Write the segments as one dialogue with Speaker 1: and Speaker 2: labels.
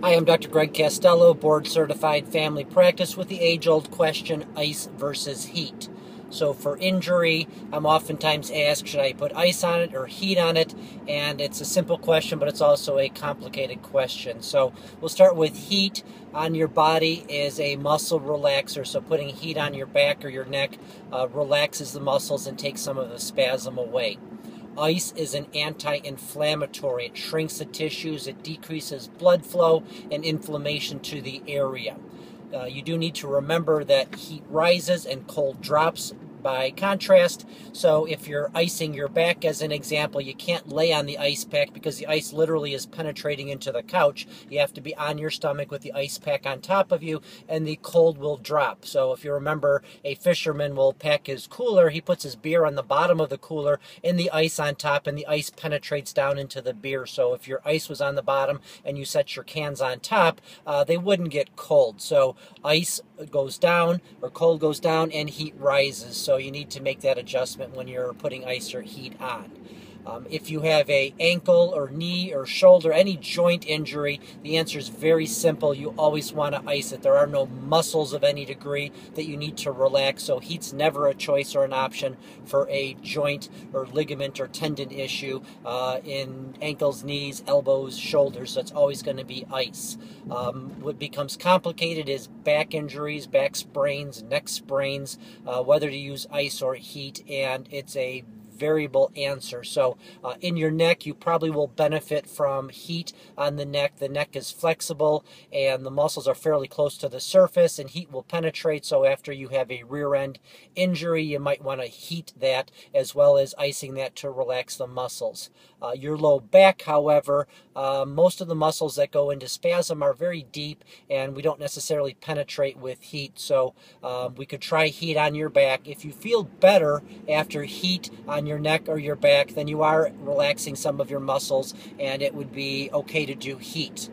Speaker 1: Hi, I'm Dr. Greg Castello, board-certified family practice with the age-old question, ice versus heat. So for injury, I'm oftentimes asked, should I put ice on it or heat on it? And it's a simple question, but it's also a complicated question. So we'll start with heat. On your body is a muscle relaxer, so putting heat on your back or your neck relaxes the muscles and takes some of the spasm away. Ice is an anti-inflammatory. It shrinks the tissues, it decreases blood flow and inflammation to the area. You do need to remember that heat rises and cold drops by contrast. So if you're icing your back, as an example, you can't lay on the ice pack because the ice literally is penetrating into the couch. You have to be on your stomach with the ice pack on top of you, and the cold will drop. So if you remember, a fisherman will pack his cooler. He puts his beer on the bottom of the cooler and the ice on top, and the ice penetrates down into the beer. So if your ice was on the bottom and you set your cans on top, they wouldn't get cold. So ice goes down, or cold goes down, and heat rises. So you need to make that adjustment when you're putting ice or heat on. If you have an ankle or knee or shoulder, any joint injury, the answer is very simple. You always want to ice it. There are no muscles of any degree that you need to relax, so heat's never a choice or an option for a joint or ligament or tendon issue in ankles, knees, elbows, shoulders. So it's always going to be ice. What becomes complicated is back injuries, back sprains, neck sprains, whether to use ice or heat, and it's a variable answer. So in your neck, you probably will benefit from heat on the neck. The neck is flexible and the muscles are fairly close to the surface, and heat will penetrate. So after you have a rear end injury, you might want to heat that as well as icing that to relax the muscles. Your low back, however, most of the muscles that go into spasm are very deep and we don't necessarily penetrate with heat. So we could try heat on your back. If you feel better after heat on your neck or your back, then you are relaxing some of your muscles and it would be okay to do heat.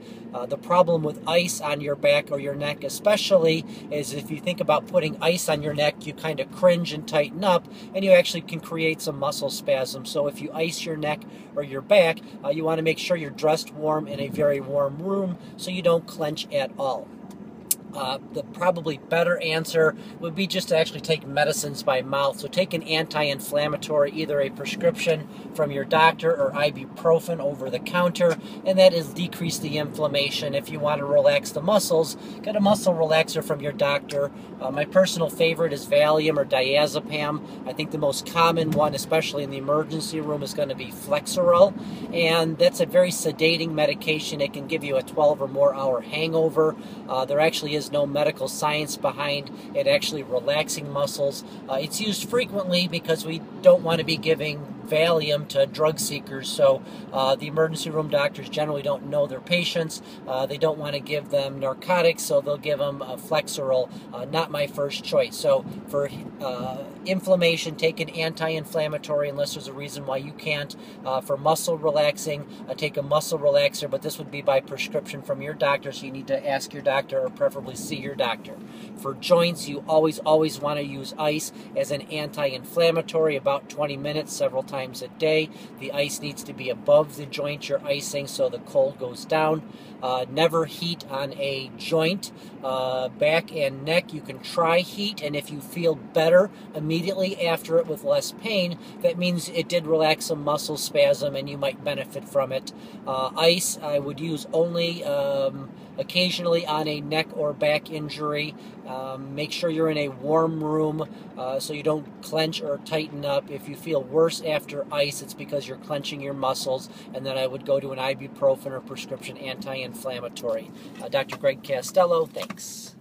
Speaker 1: The problem with ice on your back or your neck especially is if you think about putting ice on your neck, you kind of cringe and tighten up, and you actually can create some muscle spasm. So if you ice your neck or your back, you want to make sure you're dressed warm in a very warm room so you don't clench at all. The probably better answer would be just to actually take medicines by mouth. So take an anti-inflammatory, either a prescription from your doctor or ibuprofen over the counter, and that is decrease the inflammation. If you want to relax the muscles, get a muscle relaxer from your doctor. My personal favorite is Valium or diazepam. I think the most common one, especially in the emergency room, is going to be Flexeril, and that's a very sedating medication. It can give you a 12 or more hour hangover. There actually is no medical science behind it actually relaxing muscles. It's used frequently because we don't want to be giving Valium to drug seekers, so the emergency room doctors generally don't know their patients. They don't want to give them narcotics, so they'll give them Flexeril. Not my first choice. So for inflammation, take an anti-inflammatory unless there's a reason why you can't. For muscle relaxing, take a muscle relaxer, but this would be by prescription from your doctor, so you need to ask your doctor or preferably see your doctor. For joints, you always want to use ice as an anti-inflammatory, about 20 minutes, several times a day. The ice needs to be above the joint you're icing so the cold goes down. Never heat on a joint. Back and neck, you can try heat, and if you feel better immediately after it with less pain, that means it did relax some muscle spasm and you might benefit from it. Ice, I would use only occasionally on a neck or back injury. Make sure you're in a warm room so you don't clench or tighten up. If you feel worse after ice, it's because you're clenching your muscles, and then I would go to an ibuprofen or prescription anti-inflammatory. Dr. Greg Castello, thanks.